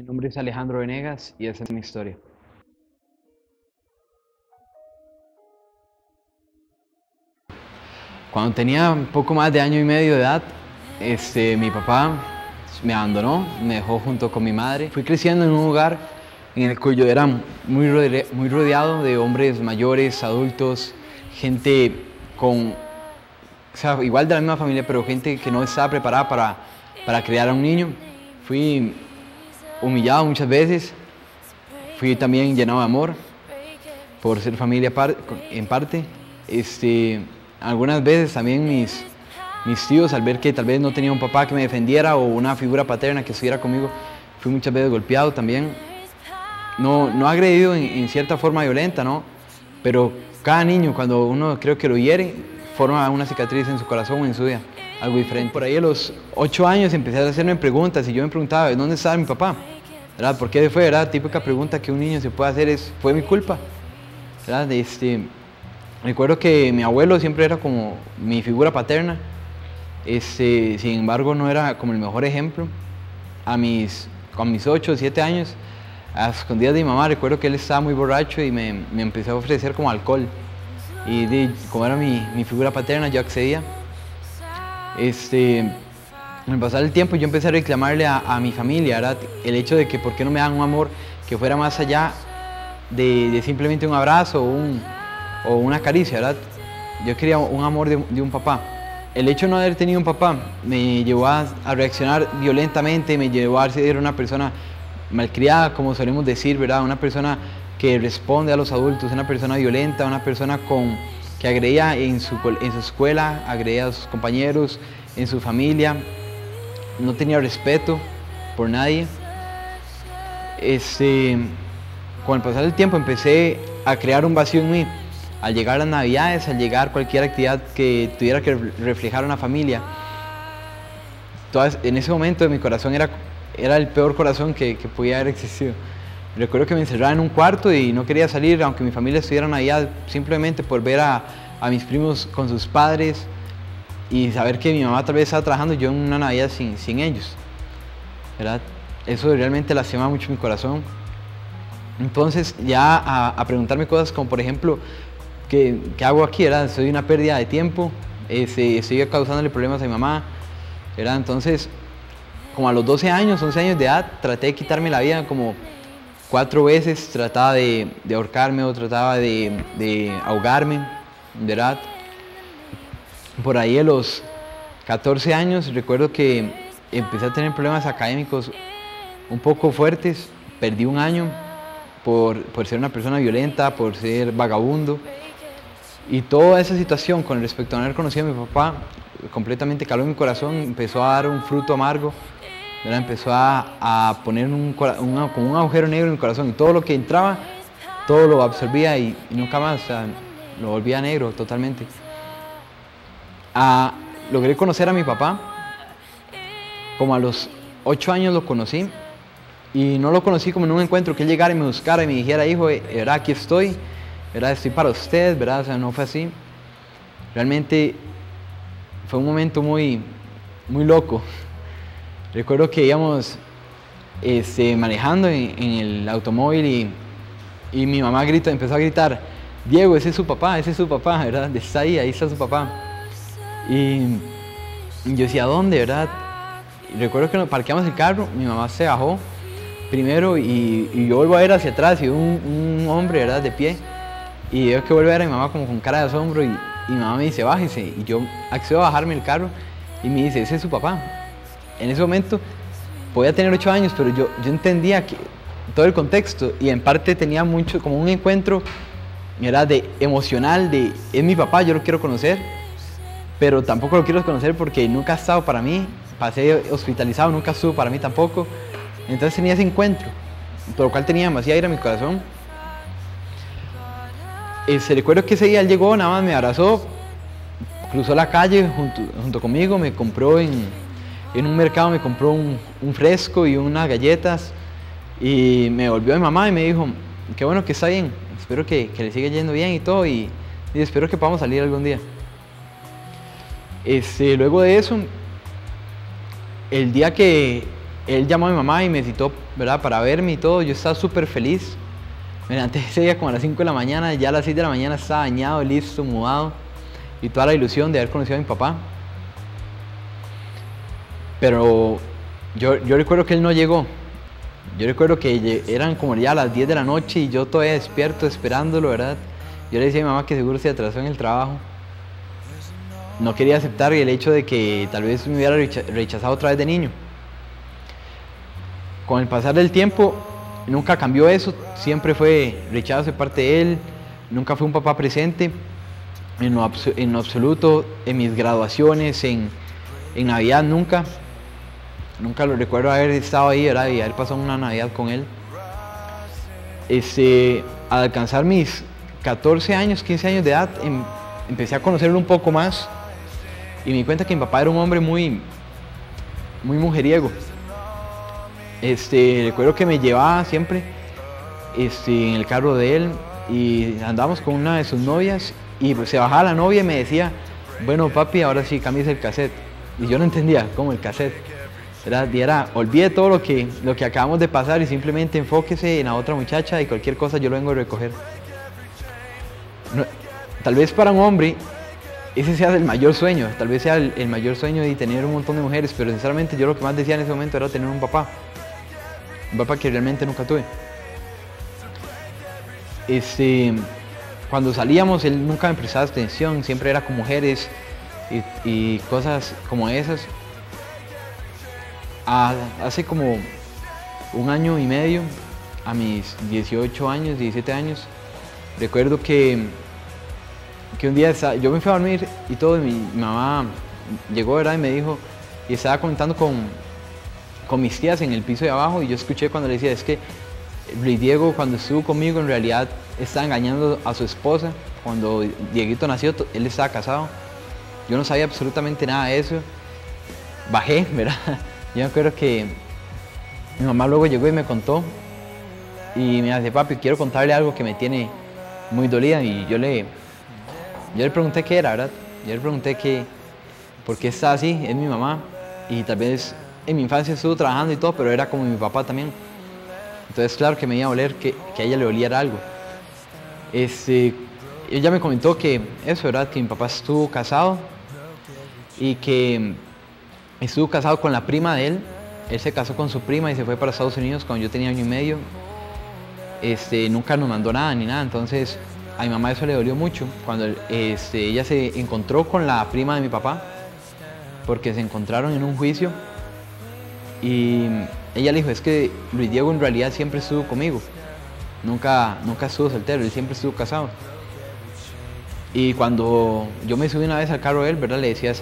nombre es Alejandro Venegas y esa es mi historia. Cuando tenía un poco más de año y medio de edad, mi papá me abandonó, me dejó junto con mi madre. Fui creciendo en un hogar en el cual yo era muy rodeado de hombres mayores, adultos, gente con, o sea, igual de la misma familia, pero gente que no estaba preparada para criar a un niño. Fui humillado muchas veces, fui también llenado de amor por ser familia en parte. Algunas veces también mis tíos, al ver que tal vez no tenía un papá que me defendiera o una figura paterna que estuviera conmigo, fui muchas veces golpeado también. No agredido en cierta forma violenta, ¿no? Pero cada niño, cuando uno creo que lo hiere, forma una cicatriz en su corazón o en su vida, algo diferente. Por ahí a los 8 años empecé a hacerme preguntas y yo me preguntaba, ¿dónde estaba mi papá? ¿Verdad? ¿Por qué fue? ¿Verdad? Típica pregunta que un niño se puede hacer es, ¿fue mi culpa? ¿Verdad? Recuerdo que mi abuelo siempre era como mi figura paterna, sin embargo no era como el mejor ejemplo. Con mis 8 o 7 años, a escondidas de mi mamá, recuerdo que él estaba muy borracho y me empezó a ofrecer como alcohol. Y como era mi figura paterna, yo accedía. Al pasar el tiempo yo empecé a reclamarle a mi familia, ¿verdad? El hecho de que por qué no me dan un amor que fuera más allá de simplemente un abrazo o una caricia, ¿verdad? Yo quería un amor de un papá. El hecho de no haber tenido un papá me llevó a reaccionar violentamente, me llevó a ser una persona malcriada, como solemos decir, ¿verdad? Una persona que responde a los adultos, una persona violenta, una persona que agredía en su escuela, agredía a sus compañeros, en su familia, no tenía respeto por nadie. Con el pasar del tiempo empecé a crear un vacío en mí. Al llegar las navidades, al llegar cualquier actividad que tuviera que reflejar una familia, en ese momento de mi corazón era el peor corazón que podía haber existido. Recuerdo que me encerraba en un cuarto y no quería salir, aunque mi familia estuviera en Navidad, simplemente por ver a mis primos con sus padres y saber que mi mamá tal vez estaba trabajando y yo en una Navidad sin ellos, ¿verdad? Eso realmente lastimaba mucho mi corazón. Entonces ya a preguntarme cosas como, por ejemplo, ¿qué hago aquí? ¿Verdad? Soy una pérdida de tiempo, estoy causándole problemas a mi mamá, ¿verdad? Entonces, como a los 12 años, 11 años de edad, traté de quitarme la vida como 4 veces, trataba de ahorcarme o trataba de ahogarme, ¿verdad? Por ahí a los 14 años recuerdo que empecé a tener problemas académicos un poco fuertes, perdí un año por ser una persona violenta, por ser vagabundo. Y toda esa situación con respecto a no haber conocido a mi papá completamente caló en mi corazón, empezó a dar un fruto amargo, ¿verdad? Empezó a poner como un agujero negro en mi corazón y todo lo que entraba, todo lo absorbía y nunca más, o sea, lo volvía negro totalmente. Logré conocer a mi papá, como a los 8 años lo conocí y no lo conocí como en un encuentro que él llegara y me buscara y me dijera, hijo, ¿verdad? Aquí estoy. ¿Verdad? Estoy para usted, ¿verdad? O sea, no fue así. Realmente fue un momento muy loco. Recuerdo que íbamos manejando en el automóvil y mi mamá empezó a gritar, Diego, ese es su papá, ¿verdad? Está ahí está su papá. Y yo decía, ¿dónde, verdad? Y recuerdo que nos parqueamos el carro, mi mamá se bajó primero y yo vuelvo a ver hacia atrás y un hombre, ¿verdad? De pie. Y veo que vuelve a ver a mi mamá como con cara de asombro y mi mamá me dice, bájese. Y yo accedo a bajarme el carro y me dice, ese es su papá. En ese momento podía tener 8 años, pero yo entendía todo el contexto y en parte tenía mucho como un encuentro, era emocional, es mi papá, yo lo quiero conocer, pero tampoco lo quiero conocer porque nunca ha estado para mí, pasé hospitalizado, nunca estuvo para mí tampoco. Entonces tenía ese encuentro, por lo cual tenía demasiada ira en mi corazón. Recuerdo que ese día él llegó, nada más me abrazó, cruzó la calle junto conmigo, me compró en un mercado, me compró un fresco y unas galletas y me volvió a mi mamá y me dijo, qué bueno que está bien, espero que le siga yendo bien y todo y espero que podamos salir algún día. Luego de eso, el día que él llamó a mi mamá y me citó, ¿verdad? Para verme y todo. Yo estaba súper feliz. Me levanté ese día como a las 5 de la mañana, ya a las 6 de la mañana estaba bañado, listo, mudado. Y toda la ilusión de haber conocido a mi papá. Pero yo recuerdo que él no llegó. Yo recuerdo que eran como ya las 10 de la noche y yo todavía despierto esperándolo, ¿verdad? Yo le decía a mi mamá que seguro se atrasó en el trabajo. No quería aceptar el hecho de que tal vez me hubiera rechazado otra vez de niño. Con el pasar del tiempo, nunca cambió eso. Siempre fue rechazo de parte de él. Nunca fue un papá presente. En lo absoluto, en mis graduaciones, en Navidad, nunca. Nunca lo recuerdo haber estado ahí, ¿verdad? Y haber pasado una Navidad con él. Al alcanzar mis 14 años, 15 años de edad, empecé a conocerlo un poco más. Y me di cuenta que mi papá era un hombre muy mujeriego. Recuerdo que me llevaba siempre en el carro de él y andábamos con una de sus novias y pues, se bajaba la novia y me decía, bueno papi, ahora sí cambies el cassette. Y yo no entendía cómo el cassette. Olvide todo lo que acabamos de pasar y simplemente enfóquese en la otra muchacha y cualquier cosa yo lo vengo a recoger. No, tal vez para un hombre ese sea el mayor sueño, tal vez sea el mayor sueño de tener un montón de mujeres, pero sinceramente yo lo que más decía en ese momento era tener un papá que realmente nunca tuve. Cuando salíamos él nunca me prestaba atención, siempre era con mujeres y cosas como esas. Hace como un año y medio, a mis 18 años, 17 años, recuerdo que un día yo me fui a dormir y todo, y mi mamá llegó, ¿verdad? Y me dijo, y estaba contando con mis tías en el piso de abajo, y yo escuché cuando le decía, es que Luis Diego cuando estuvo conmigo en realidad estaba engañando a su esposa. Cuando Dieguito nació, él estaba casado. Yo no sabía absolutamente nada de eso. Bajé, ¿verdad? Yo me acuerdo que mi mamá luego llegó y me contó, y me dice, papi, quiero contarle algo que me tiene muy dolida, y yo le pregunté qué era, ¿verdad? Yo le pregunté por qué está así, es mi mamá, y tal vez en mi infancia estuvo trabajando y todo, pero era como mi papá también. Entonces, claro que me iba a doler que a ella le doliera algo. Ella me comentó que eso, ¿verdad? Que mi papá estuvo casado y que estuvo casado con la prima de él. Él se casó con su prima y se fue para Estados Unidos cuando yo tenía año y medio. Nunca nos mandó nada ni nada, entonces a mi mamá eso le dolió mucho cuando ella se encontró con la prima de mi papá, porque se encontraron en un juicio y ella le dijo, es que Luis Diego en realidad siempre estuvo conmigo, nunca estuvo soltero, él siempre estuvo casado. Y cuando yo me subí una vez al carro de él, ¿verdad? Le decía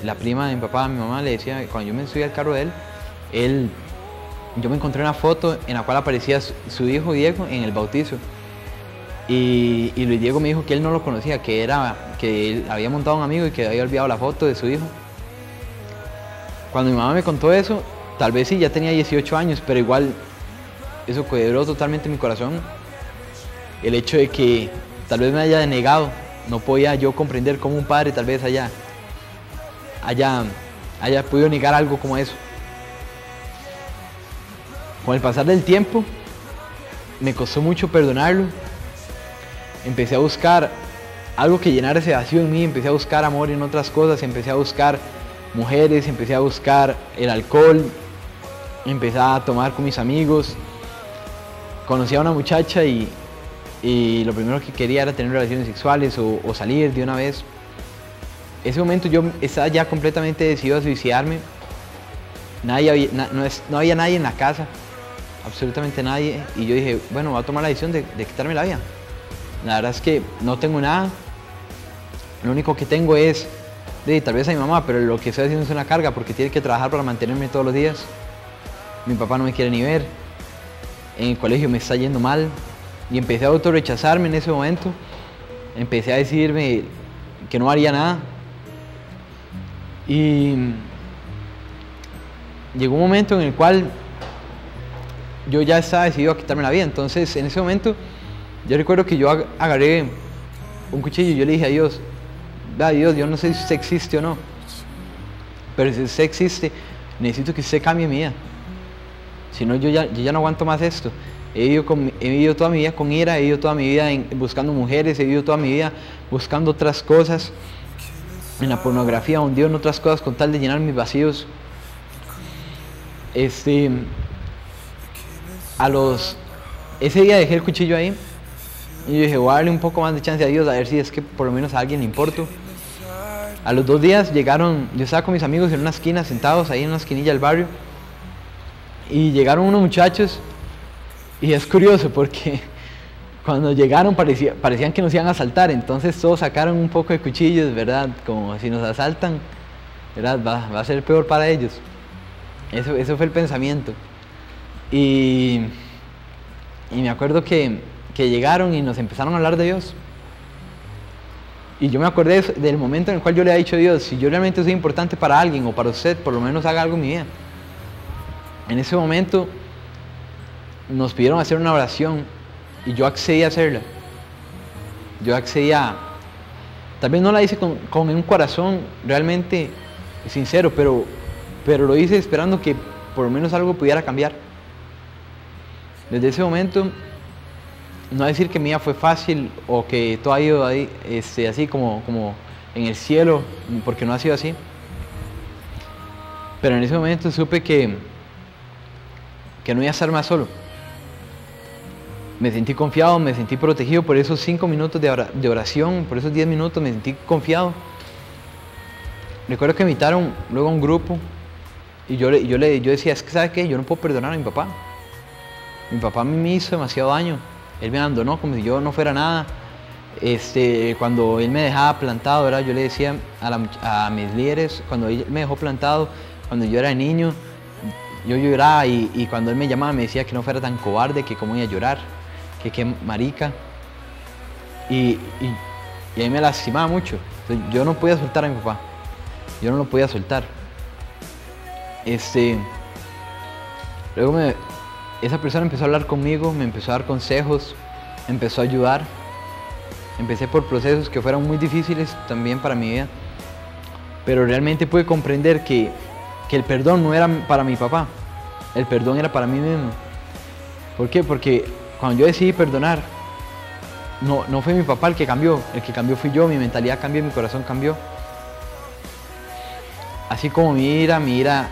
la prima de mi papá, a mi mamá, le decía, cuando yo me subí al carro de él, yo me encontré una foto en la cual aparecía su hijo Diego en el bautizo. Y Luis Diego me dijo que él no lo conocía, que él había montado un amigo y que había olvidado la foto de su hijo. Cuando mi mamá me contó eso, tal vez sí, ya tenía 18 años, pero igual eso quebró totalmente mi corazón. El hecho de que tal vez me haya denegado, no podía yo comprender cómo un padre tal vez haya podido negar algo como eso. Con el pasar del tiempo, me costó mucho perdonarlo. Empecé a buscar algo que llenara ese vacío en mí, empecé a buscar amor en otras cosas, empecé a buscar mujeres, empecé a buscar el alcohol, empecé a tomar con mis amigos. Conocí a una muchacha y lo primero que quería era tener relaciones sexuales o salir de una vez. Ese momento yo estaba ya completamente decidido a suicidarme. No había nadie en la casa, absolutamente nadie, y yo dije, bueno, voy a tomar la decisión de quitarme la vida. La verdad es que no tengo nada, lo único que tengo es, tal vez a mi mamá, pero lo que estoy haciendo es una carga porque tiene que trabajar para mantenerme todos los días. Mi papá no me quiere ni ver, en el colegio me está yendo mal, y empecé a autorrechazarme en ese momento, empecé a decirme que no haría nada, y llegó un momento en el cual yo ya estaba decidido a quitarme la vida. Entonces en ese momento yo recuerdo que yo agarré un cuchillo y yo le dije a Dios, Dios, yo no sé si usted existe o no, pero si usted existe, necesito que usted cambie mi vida, Si no, yo ya no aguanto más esto. He vivido toda mi vida con ira, he vivido toda mi vida buscando mujeres, he vivido toda mi vida buscando otras cosas, en la pornografía, hundido en otras cosas con tal de llenar mis vacíos. Ese día dejé el cuchillo ahí y yo dije, voy a darle un poco más de chance a Dios, a ver si es que por lo menos a alguien le importo. A los 2 días llegaron, yo estaba con mis amigos en una esquina, sentados ahí en una esquinilla del barrio, y llegaron unos muchachos, y es curioso porque cuando llegaron parecían que nos iban a asaltar, entonces todos sacaron un poco de cuchillos, ¿verdad? Como si nos asaltan, ¿verdad? Va a ser peor para ellos. Eso fue el pensamiento. Y me acuerdo que llegaron y nos empezaron a hablar de Dios. Y yo me acordé del momento en el cual yo le había dicho a Dios, si yo realmente soy importante para alguien o para usted, por lo menos haga algo en mi vida. En ese momento nos pidieron hacer una oración y yo accedí a hacerla. Yo accedí a... Tal vez no la hice con un corazón realmente sincero, pero lo hice esperando que por lo menos algo pudiera cambiar. Desde ese momento, no decir que mi vida fue fácil o que todo ha ido ahí, así como en el cielo, porque no ha sido así. Pero en ese momento supe que no iba a estar más solo. Me sentí confiado, me sentí protegido por esos 5 minutos de oración, por esos 10 minutos me sentí confiado. Recuerdo que me invitaron luego a un grupo y yo decía, es que ¿sabe qué? Yo no puedo perdonar a mi papá. Mi papá a mí me hizo demasiado daño. Él me abandonó como si yo no fuera nada. Cuando él me dejaba plantado, ¿verdad? Yo le decía a mis líderes, cuando él me dejó plantado, cuando yo era niño, yo lloraba y cuando él me llamaba me decía que no fuera tan cobarde, que cómo iba a llorar, que qué marica. Y a mí me lastimaba mucho. Entonces, yo no podía soltar a mi papá. Yo no lo podía soltar. Luego esa persona empezó a hablar conmigo, me empezó a dar consejos, me empezó a ayudar. Empecé por procesos que fueron muy difíciles también para mi vida, pero realmente pude comprender que el perdón no era para mi papá, el perdón era para mí mismo. ¿Por qué? Porque cuando yo decidí perdonar, no fue mi papá el que cambió fui yo, mi mentalidad cambió, mi corazón cambió. Así como mi ira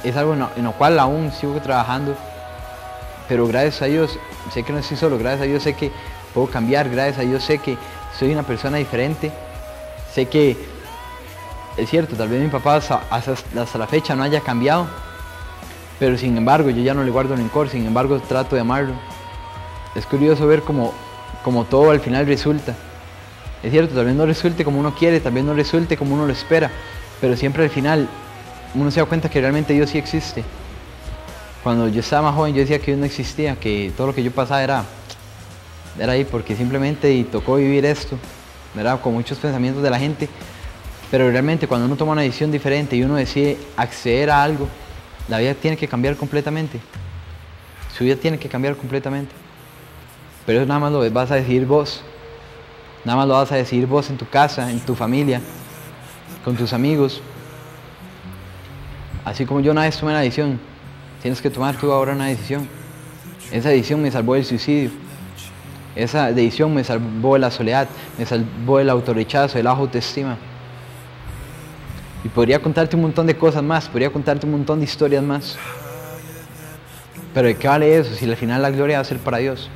es algo en lo cual aún sigo trabajando, pero gracias a Dios sé que no estoy solo, gracias a Dios sé que puedo cambiar, gracias a Dios sé que soy una persona diferente, sé que es cierto, tal vez mi papá hasta la fecha no haya cambiado, pero sin embargo yo ya no le guardo rencor, sin embargo trato de amarlo. Es curioso ver como todo al final resulta. Es cierto, tal vez no resulte como uno quiere, tal vez no resulte como uno lo espera, pero siempre al final uno se da cuenta que realmente Dios sí existe. Cuando yo estaba más joven yo decía que Dios no existía, que todo lo que yo pasaba era ahí porque simplemente tocó vivir esto, ¿verdad? Con muchos pensamientos de la gente, pero realmente cuando uno toma una decisión diferente y uno decide acceder a algo, la vida tiene que cambiar completamente. Su vida tiene que cambiar completamente. Pero eso nada más lo vas a decidir vos. Nada más lo vas a decidir vos en tu casa, en tu familia, con tus amigos. Así como yo una vez tomé una decisión, tienes que tomar tú ahora una decisión. Esa decisión me salvó del suicidio. Esa decisión me salvó de la soledad, me salvó del autorrechazo, de la baja autoestima. Y podría contarte un montón de cosas más, podría contarte un montón de historias más. Pero ¿de qué vale eso si al final la gloria va a ser para Dios?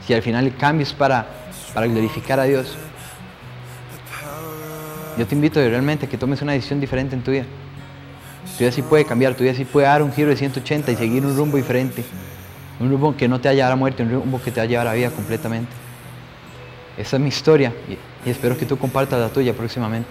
Si al final el cambio es para glorificar a Dios. Yo te invito realmente a que tomes una decisión diferente en tu vida. Tu vida sí puede cambiar, tu vida sí puede dar un giro de 180 y seguir un rumbo diferente. Un rumbo que no te va a llevar a muerte, un rumbo que te va a llevar a vida completamente. Esa es mi historia y espero que tú compartas la tuya próximamente.